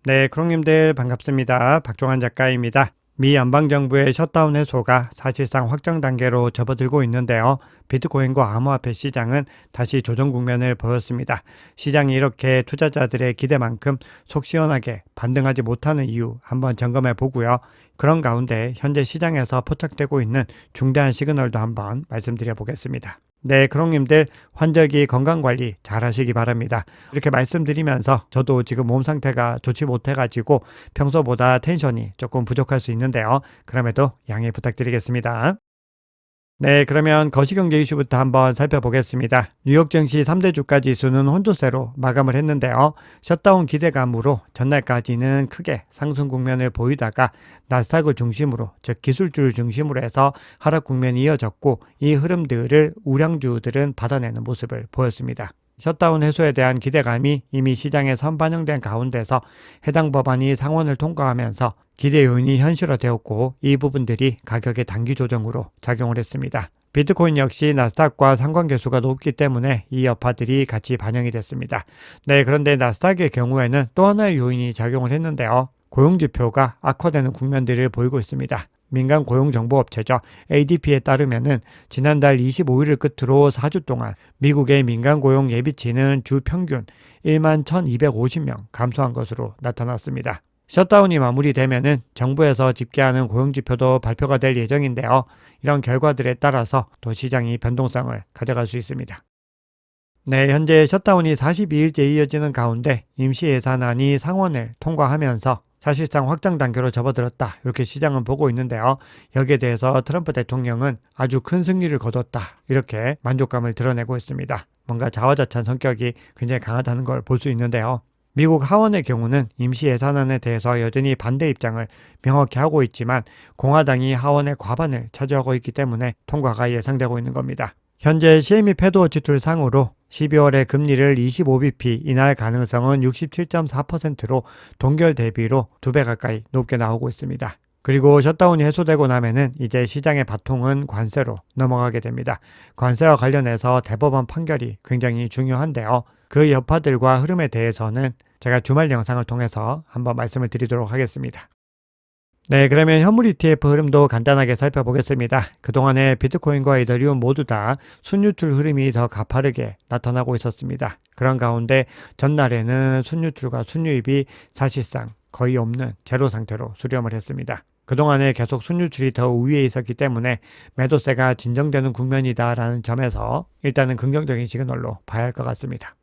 네, 크롱님들 반갑습니다. 박종환 작가입니다. 미 연방정부의 셧다운 해소가 사실상 확정 단계로 접어들고 있는데요. 비트코인과 암호화폐 시장은 다시 조정 국면을 보였습니다. 시장이 이렇게 투자자들의 기대만큼 속 시원하게 반등하지 못하는 이유 한번 점검해 보고요. 그런 가운데 현재 시장에서 포착되고 있는 중대한 시그널도 한번 말씀드려 보겠습니다. 네, 크롱님들 환절기 건강관리 잘 하시기 바랍니다. 이렇게 말씀드리면서 저도 지금 몸 상태가 좋지 못해가지고 평소보다 텐션이 조금 부족할 수 있는데요. 그럼에도 양해 부탁드리겠습니다. 네, 그러면 거시경제 이슈부터 한번 살펴보겠습니다. 뉴욕 증시 3대 주가 지수는 혼조세로 마감을 했는데요. 셧다운 기대감으로 전날까지는 크게 상승 국면을 보이다가 나스닥을 중심으로, 즉 기술주를 중심으로 해서 하락 국면이 이어졌고 이 흐름들을 우량주들은 받아내는 모습을 보였습니다. 셧다운 해소에 대한 기대감이 이미 시장에 선반영된 가운데서 해당 법안이 상원을 통과하면서 기대 요인이 현실화되었고 이 부분들이 가격의 단기 조정으로 작용을 했습니다. 비트코인 역시 나스닥과 상관계수가 높기 때문에 이 여파들이 같이 반영이 됐습니다. 네, 그런데 나스닥의 경우에는 또 하나의 요인이 작용을 했는데요. 고용지표가 악화되는 국면들을 보이고 있습니다. 민간 고용정보업체죠. ADP에 따르면은 지난달 25일을 끝으로 4주 동안 미국의 민간 고용 예비치는 주 평균 1만 1,250명 감소한 것으로 나타났습니다. 셧다운이 마무리되면은 정부에서 집계하는 고용지표도 발표가 될 예정인데요. 이런 결과들에 따라서 또 시장이 변동성을 가져갈 수 있습니다. 네, 현재 셧다운이 42일째 이어지는 가운데 임시예산안이 상원을 통과하면서 사실상 확정 단계로 접어들었다. 이렇게 시장은 보고 있는데요. 여기에 대해서 트럼프 대통령은 아주 큰 승리를 거뒀다. 이렇게 만족감을 드러내고 있습니다. 뭔가 자화자찬 성격이 굉장히 강하다는 걸 볼 수 있는데요. 미국 하원의 경우는 임시 예산안에 대해서 여전히 반대 입장을 명확히 하고 있지만 공화당이 하원의 과반을 차지하고 있기 때문에 통과가 예상되고 있는 겁니다. 현재 CME 패드워치 툴 상으로 12월에 금리를 25bp 인하할 가능성은 67.4%로 동결 대비로 2배 가까이 높게 나오고 있습니다. 그리고 셧다운이 해소되고 나면은 이제 시장의 바통은 관세로 넘어가게 됩니다. 관세와 관련해서 대법원 판결이 굉장히 중요한데요. 그 여파들과 흐름에 대해서는 제가 주말 영상을 통해서 한번 말씀을 드리도록 하겠습니다. 네, 그러면 현물 ETF 흐름도 간단하게 살펴보겠습니다. 그동안에 비트코인과 이더리움 모두 다 순유출 흐름이 더 가파르게 나타나고 있었습니다. 그런 가운데 전날에는 순유출과 순유입이 사실상 거의 없는 제로 상태로 수렴을 했습니다. 그동안에 계속 순유출이 더 우위에 있었기 때문에 매도세가 진정되는 국면이다라는 점에서 일단은 긍정적인 시그널로 봐야 할 것 같습니다.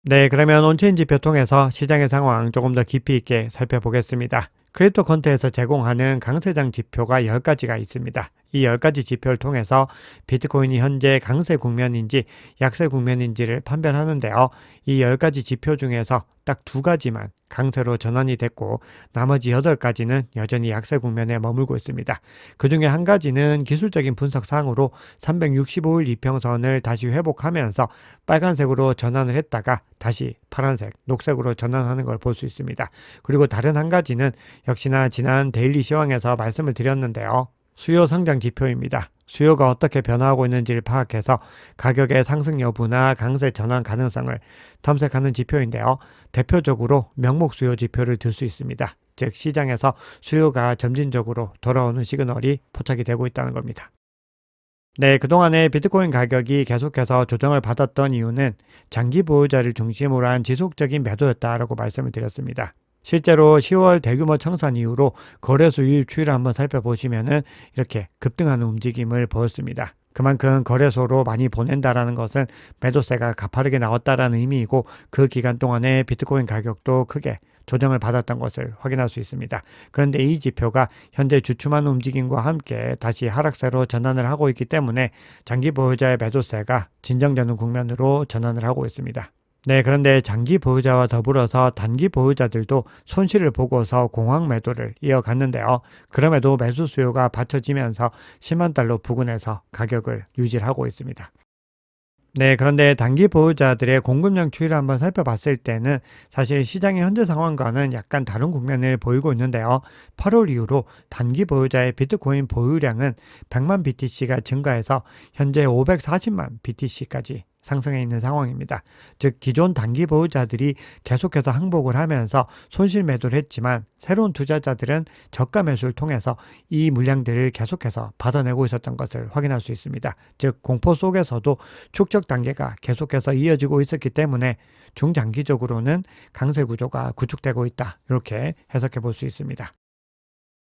네, 그러면 온체인 지표 통해서 시장의 상황 조금 더 깊이 있게 살펴보겠습니다. 크립토 컨트에서 제공하는 강세장 지표가 10가지가 있습니다. 이 10가지 지표를 통해서 비트코인이 현재 강세 국면인지 약세 국면인지를 판별하는데요. 이 10가지 지표 중에서 딱 2가지만 강세로 전환이 됐고 나머지 8가지는 여전히 약세 국면에 머물고 있습니다. 그 중에 한 가지는 기술적인 분석상으로 365일 이평선을 다시 회복하면서 빨간색으로 전환을 했다가 다시 파란색, 녹색으로 전환하는 걸 볼 수 있습니다. 그리고 다른 한 가지는 역시나 지난 데일리 시황에서 말씀을 드렸는데요. 수요 성장 지표입니다. 수요가 어떻게 변화하고 있는지를 파악해서 가격의 상승 여부나 강세 전환 가능성을 탐색하는 지표인데요. 대표적으로 명목 수요 지표를 들 수 있습니다. 즉 시장에서 수요가 점진적으로 돌아오는 시그널이 포착이 되고 있다는 겁니다. 네, 그동안에 비트코인 가격이 계속해서 조정을 받았던 이유는 장기 보유자를 중심으로 한 지속적인 매도였다라고 말씀을 드렸습니다. 실제로 10월 대규모 청산 이후로 거래소 유입 추이를 한번 살펴보시면은 이렇게 급등하는 움직임을 보였습니다. 그만큼 거래소로 많이 보낸다라는 것은 매도세가 가파르게 나왔다라는 의미이고 그 기간 동안에 비트코인 가격도 크게 조정을 받았던 것을 확인할 수 있습니다. 그런데 이 지표가 현재 주춤하는 움직임과 함께 다시 하락세로 전환을 하고 있기 때문에 장기 보유자의 매도세가 진정되는 국면으로 전환을 하고 있습니다. 네, 그런데 장기 보유자와 더불어서 단기 보유자들도 손실을 보고서 공황 매도를 이어갔는데요. 그럼에도 매수 수요가 받쳐지면서 10만 달러 부근에서 가격을 유지하고 있습니다. 네, 그런데 단기 보유자들의 공급량 추이를 한번 살펴봤을 때는 사실 시장의 현재 상황과는 약간 다른 국면을 보이고 있는데요. 8월 이후로 단기 보유자의 비트코인 보유량은 100만 BTC가 증가해서 현재 540만 BTC까지 상승해 있는 상황입니다. 즉 기존 단기 보유자들이 계속해서 항복을 하면서 손실 매도를 했지만 새로운 투자자들은 저가 매수를 통해서 이 물량들을 계속해서 받아내고 있었던 것을 확인할 수 있습니다. 즉 공포 속에서도 축적 단계가 계속해서 이어지고 있었기 때문에 중장기적으로는 강세 구조가 구축되고 있다. 이렇게 해석해 볼 수 있습니다.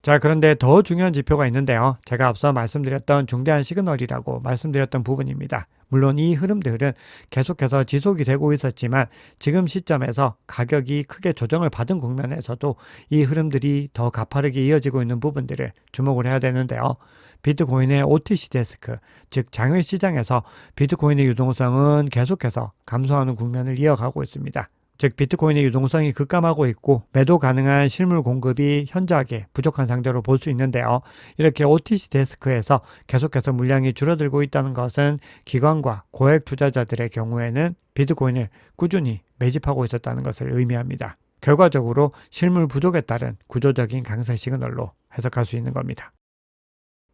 자, 그런데 더 중요한 지표가 있는데요. 제가 앞서 말씀드렸던 중대한 시그널이라고 말씀드렸던 부분입니다. 물론 이 흐름들은 계속해서 지속이 되고 있었지만 지금 시점에서 가격이 크게 조정을 받은 국면에서도 이 흐름들이 더 가파르게 이어지고 있는 부분들을 주목을 해야 되는데요. 비트코인의 OTC 데스크, 즉 장외 시장에서 비트코인의 유동성은 계속해서 감소하는 국면을 이어가고 있습니다. 즉 비트코인의 유동성이 급감하고 있고 매도 가능한 실물 공급이 현저하게 부족한 상태로 볼 수 있는데요. 이렇게 OTC 데스크에서 계속해서 물량이 줄어들고 있다는 것은 기관과 고액 투자자들의 경우에는 비트코인을 꾸준히 매집하고 있었다는 것을 의미합니다. 결과적으로 실물 부족에 따른 구조적인 강세 시그널로 해석할 수 있는 겁니다.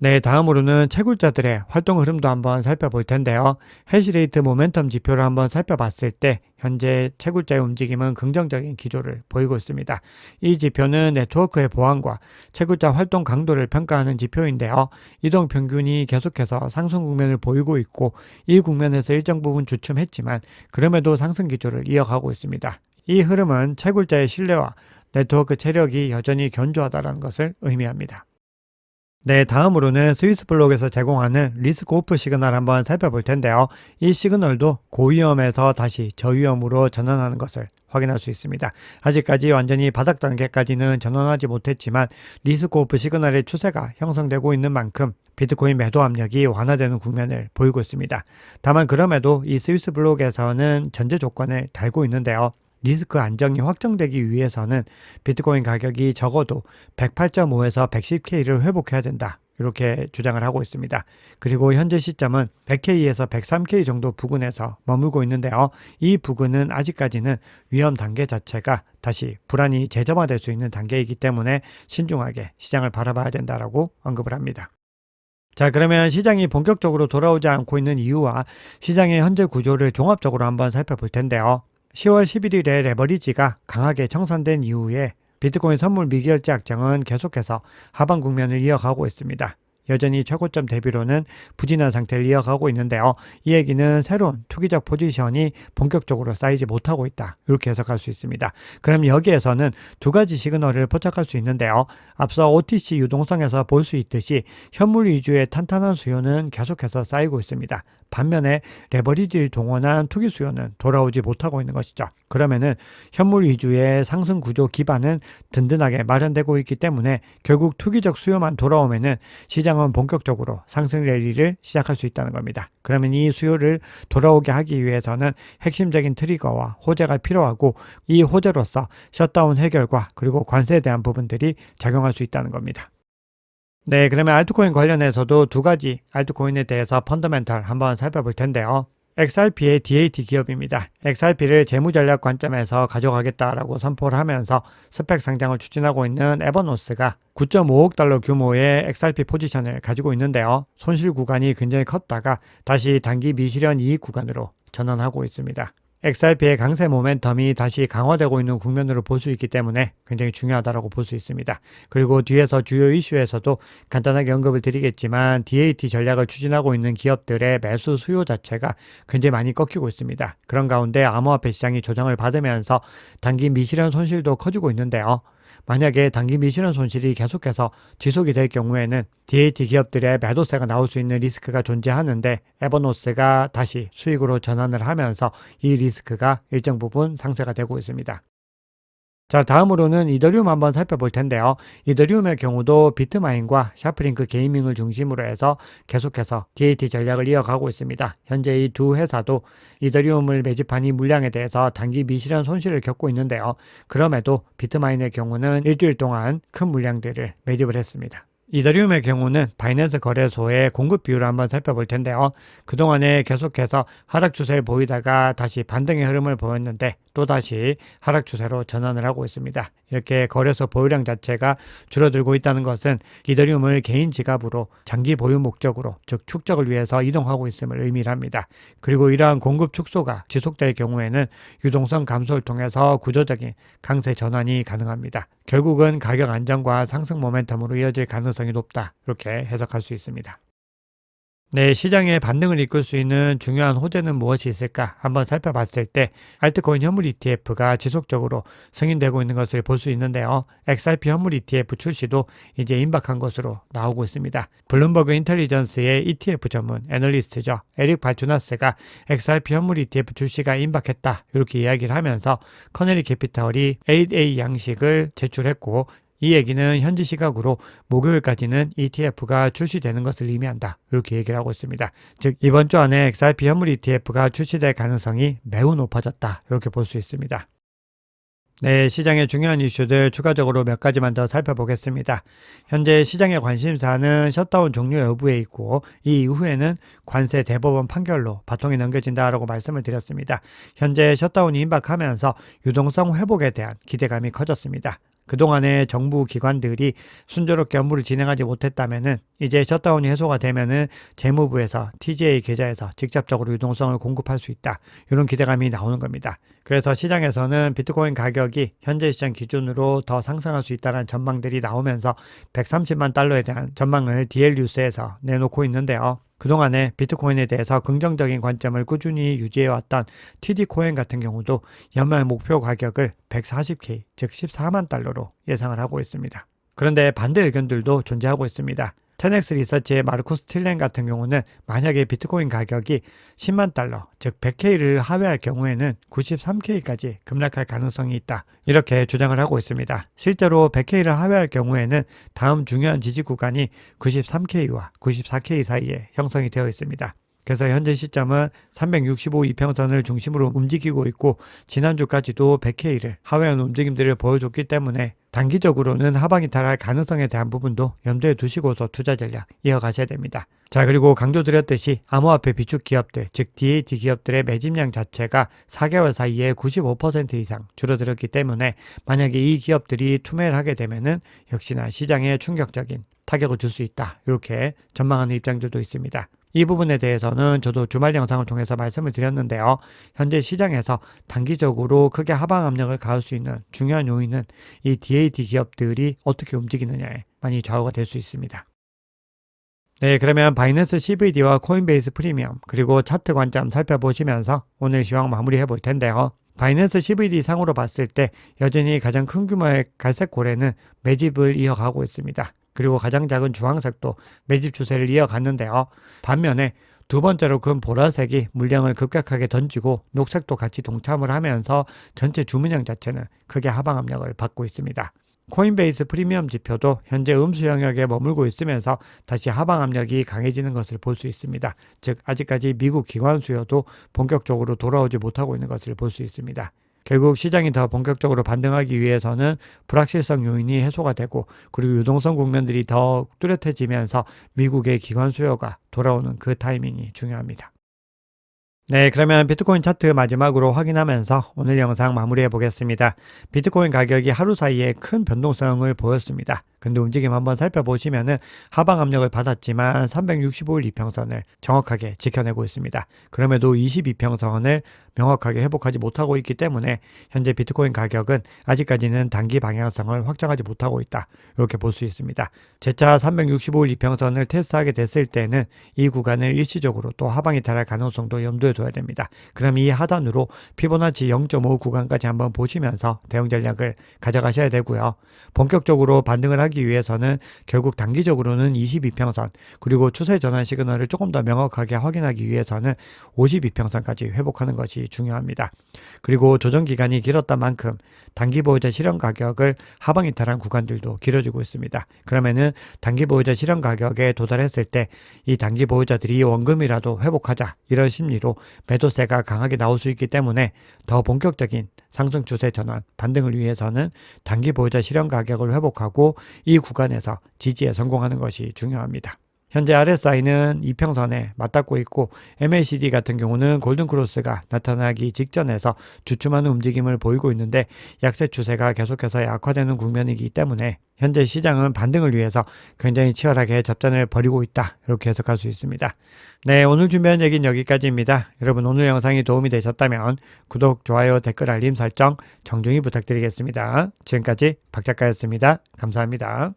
네, 다음으로는 채굴자들의 활동 흐름도 한번 살펴볼 텐데요. 해시레이트 모멘텀 지표를 한번 살펴봤을 때 현재 채굴자의 움직임은 긍정적인 기조를 보이고 있습니다. 이 지표는 네트워크의 보안과 채굴자 활동 강도를 평가하는 지표인데요. 이동 평균이 계속해서 상승 국면을 보이고 있고 이 국면에서 일정 부분 주춤했지만 그럼에도 상승 기조를 이어가고 있습니다. 이 흐름은 채굴자의 신뢰와 네트워크 체력이 여전히 견조하다는 것을 의미합니다. 네, 다음으로는 스위스블록에서 제공하는 리스크 오프 시그널 한번 살펴볼 텐데요. 이 시그널도 고위험에서 다시 저위험으로 전환하는 것을 확인할 수 있습니다. 아직까지 완전히 바닥 단계까지는 전환하지 못했지만 리스크 오프 시그널의 추세가 형성되고 있는 만큼 비트코인 매도 압력이 완화되는 국면을 보이고 있습니다. 다만 그럼에도 이 스위스블록에서는 전제 조건을 달고 있는데요. 리스크 안정이 확정되기 위해서는 비트코인 가격이 적어도 108.5에서 110K를 회복해야 된다. 이렇게 주장을 하고 있습니다. 그리고 현재 시점은 100K에서 103K 정도 부근에서 머물고 있는데요. 이 부근은 아직까지는 위험 단계 자체가 다시 불안이 재점화될 수 있는 단계이기 때문에 신중하게 시장을 바라봐야 된다라고 언급을 합니다. 자, 그러면 시장이 본격적으로 돌아오지 않고 있는 이유와 시장의 현재 구조를 종합적으로 한번 살펴볼 텐데요. 10월 11일에 레버리지가 강하게 청산된 이후에 비트코인 선물 미결제 약정은 계속해서 하방 국면을 이어가고 있습니다. 여전히 최고점 대비로는 부진한 상태를 이어가고 있는데요. 이 얘기는 새로운 투기적 포지션이 본격적으로 쌓이지 못하고 있다. 이렇게 해석할 수 있습니다. 그럼 여기에서는 두 가지 시그널을 포착할 수 있는데요. 앞서 OTC 유동성에서 볼 수 있듯이 현물 위주의 탄탄한 수요는 계속해서 쌓이고 있습니다. 반면에 레버리지를 동원한 투기 수요는 돌아오지 못하고 있는 것이죠. 그러면은 현물 위주의 상승 구조 기반은 든든하게 마련되고 있기 때문에 결국 투기적 수요만 돌아오면은 시장은 본격적으로 상승 랠리를 시작할 수 있다는 겁니다. 그러면 이 수요를 돌아오게 하기 위해서는 핵심적인 트리거와 호재가 필요하고 이 호재로서 셧다운 해결과 그리고 관세에 대한 부분들이 작용할 수 있다는 겁니다. 네, 그러면 알트코인 관련해서도 두 가지 알트코인에 대해서 펀더멘탈 한번 살펴볼 텐데요. XRP의 DAT 기업입니다. XRP를 재무전략 관점에서 가져가겠다라고 선포를 하면서 스펙 상장을 추진하고 있는 에버노스가 9.5억 달러 규모의 XRP 포지션을 가지고 있는데요. 손실 구간이 굉장히 컸다가 다시 단기 미실현 이익 구간으로 전환하고 있습니다. XRP의 강세 모멘텀이 다시 강화되고 있는 국면으로 볼 수 있기 때문에 굉장히 중요하다고 볼 수 있습니다. 그리고 뒤에서 주요 이슈에서도 간단하게 언급을 드리겠지만 DAT 전략을 추진하고 있는 기업들의 매수 수요 자체가 굉장히 많이 꺾이고 있습니다. 그런 가운데 암호화폐 시장이 조정을 받으면서 단기 미실현 손실도 커지고 있는데요. 만약에 단기 미실현 손실이 계속해서 지속이 될 경우에는 DAT 기업들의 매도세가 나올 수 있는 리스크가 존재하는데 에버노스가 다시 수익으로 전환을 하면서 이 리스크가 일정 부분 상쇄가 되고 있습니다. 자, 다음으로는 이더리움 한번 살펴볼 텐데요. 이더리움의 경우도 비트마인과 샤프링크 게이밍을 중심으로 해서 계속해서 DAT 전략을 이어가고 있습니다. 현재 이 두 회사도 이더리움을 매집한 이 물량에 대해서 단기 미실현 손실을 겪고 있는데요. 그럼에도 비트마인의 경우는 일주일 동안 큰 물량들을 매집을 했습니다. 이더리움의 경우는 바이낸스 거래소의 공급 비율을 한번 살펴볼 텐데요. 그동안에 계속해서 하락 추세를 보이다가 다시 반등의 흐름을 보였는데 또다시 하락 추세로 전환을 하고 있습니다. 이렇게 거래소 보유량 자체가 줄어들고 있다는 것은 이더리움을 개인 지갑으로 장기 보유 목적으로, 즉 축적을 위해서 이동하고 있음을 의미합니다. 그리고 이러한 공급 축소가 지속될 경우에는 유동성 감소를 통해서 구조적인 강세 전환이 가능합니다. 결국은 가격 안정과 상승 모멘텀으로 이어질 가능성이 높다, 이렇게 해석할 수 있습니다. 네, 시장의 반등을 이끌 수 있는 중요한 호재는 무엇이 있을까 한번 살펴봤을 때 알트코인 현물 ETF가 지속적으로 승인되고 있는 것을 볼 수 있는데요. XRP 현물 ETF 출시도 이제 임박한 것으로 나오고 있습니다. 블룸버그 인텔리전스의 ETF 전문 애널리스트죠. 에릭 발주나스가 XRP 현물 ETF 출시가 임박했다, 이렇게 이야기를 하면서 커네리 캐피털이 8A 양식을 제출했고, 이 얘기는 현지 시각으로 목요일까지는 ETF가 출시되는 것을 의미한다, 이렇게 얘기를 하고 있습니다. 즉 이번 주 안에 XRP 현물 ETF가 출시될 가능성이 매우 높아졌다, 이렇게 볼 수 있습니다. 네, 시장의 중요한 이슈들 추가적으로 몇 가지만 더 살펴보겠습니다. 현재 시장의 관심사는 셧다운 종료 여부에 있고, 이 이후에는 관세 대법원 판결로 바통이 넘겨진다라고 말씀을 드렸습니다. 현재 셧다운이 임박하면서 유동성 회복에 대한 기대감이 커졌습니다. 그동안에 정부 기관들이 순조롭게 업무를 진행하지 못했다면은 이제 셧다운이 해소가 되면은 재무부에서 TGA 계좌에서 직접적으로 유동성을 공급할 수 있다, 이런 기대감이 나오는 겁니다. 그래서 시장에서는 비트코인 가격이 현재 시장 기준으로 더 상승할 수 있다는 전망들이 나오면서 130만 달러에 대한 전망을 DL뉴스에서 내놓고 있는데요. 그동안에 비트코인에 대해서 긍정적인 관점을 꾸준히 유지해왔던 TD코인 같은 경우도 연말 목표 가격을 140K, 즉 14만 달러로 예상을 하고 있습니다. 그런데 반대 의견들도 존재하고 있습니다. 테넥스 리서치의 마르쿠스 틸렌 같은 경우는 만약에 비트코인 가격이 10만 달러, 즉 100K를 하회할 경우에는 93K까지 급락할 가능성이 있다, 이렇게 주장을 하고 있습니다. 실제로 100K를 하회할 경우에는 다음 중요한 지지 구간이 93K와 94K 사이에 형성이 되어 있습니다. 그래서 현재 시점은 365 이평선을 중심으로 움직이고 있고, 지난주까지도 100K를 하회하는 움직임들을 보여줬기 때문에 단기적으로는 하방이 탈할 가능성에 대한 부분도 염두에 두시고서 투자 전략 이어가셔야 됩니다. 자, 그리고 강조드렸듯이 암호화폐 비축 기업들, 즉 DAT 기업들의 매집량 자체가 4개월 사이에 95% 이상 줄어들었기 때문에 만약에 이 기업들이 투매를 하게 되면은 역시나 시장에 충격적인 타격을 줄 수 있다, 이렇게 전망하는 입장들도 있습니다. 이 부분에 대해서는 저도 주말 영상을 통해서 말씀을 드렸는데요. 현재 시장에서 단기적으로 크게 하방 압력을 가할 수 있는 중요한 요인은 이 DAT 기업들이 어떻게 움직이느냐에 많이 좌우가 될 수 있습니다. 네, 그러면 바이낸스 CVD와 코인베이스 프리미엄 그리고 차트 관점 살펴보시면서 오늘 시황 마무리해 볼 텐데요. 바이낸스 CVD 상으로 봤을 때 여전히 가장 큰 규모의 갈색 고래는 매집을 이어가고 있습니다. 그리고 가장 작은 주황색도 매집 추세를 이어갔는데요. 반면에 두 번째로 큰 보라색이 물량을 급격하게 던지고 녹색도 같이 동참을 하면서 전체 주문량 자체는 크게 하방 압력을 받고 있습니다. 코인베이스 프리미엄 지표도 현재 음수 영역에 머물고 있으면서 다시 하방 압력이 강해지는 것을 볼 수 있습니다. 즉 아직까지 미국 기관 수요도 본격적으로 돌아오지 못하고 있는 것을 볼 수 있습니다. 결국 시장이 더 본격적으로 반등하기 위해서는 불확실성 요인이 해소가 되고, 그리고 유동성 국면들이 더 뚜렷해지면서 미국의 기관 수요가 돌아오는 그 타이밍이 중요합니다. 네, 그러면 비트코인 차트 마지막으로 확인하면서 오늘 영상 마무리해 보겠습니다. 비트코인 가격이 하루 사이에 큰 변동성을 보였습니다. 근데 움직임 한번 살펴보시면은 하방 압력을 받았지만 365일 이평선을 정확하게 지켜내고 있습니다. 그럼에도 22평선을 명확하게 회복하지 못하고 있기 때문에 현재 비트코인 가격은 아직까지는 단기 방향성을 확정하지 못하고 있다, 이렇게 볼 수 있습니다. 재차 365일 이평선을 테스트하게 됐을 때는 이 구간을 일시적으로 또 하방이 탈할 가능성도 염두에 둬야 됩니다. 그럼 이 하단으로 피보나치 0.5 구간까지 한번 보시면서 대응 전략을 가져가셔야 되고요. 본격적으로 반등을 하기 위해서는 결국 단기적으로는 22평선 그리고 추세 전환 시그널을 조금 더 명확하게 확인하기 위해서는 52평선까지 회복하는 것이 중요합니다. 그리고 조정 기간이 길었던 만큼 단기 보유자 실현 가격을 하방 이탈한 구간들도 길어지고 있습니다. 그러면은 단기 보유자 실현 가격에 도달했을 때 이 단기 보유자들이 원금이라도 회복하자, 이런 심리로 매도세가 강하게 나올 수 있기 때문에 더 본격적인 상승 추세 전환 반등을 위해서는 단기 보유자 실현 가격을 회복하고 이 구간에서 지지에 성공하는 것이 중요합니다. 현재 RSI는 이평선에 맞닿고 있고 MACD 같은 경우는 골든크로스가 나타나기 직전에서 주춤하는 움직임을 보이고 있는데 약세 추세가 계속해서 약화되는 국면이기 때문에 현재 시장은 반등을 위해서 굉장히 치열하게 접전을 벌이고 있다. 이렇게 해석할 수 있습니다. 네, 오늘 준비한 얘기는 여기까지입니다. 여러분 오늘 영상이 도움이 되셨다면 구독, 좋아요, 댓글, 알림 설정 정중히 부탁드리겠습니다. 지금까지 박 작가였습니다. 감사합니다.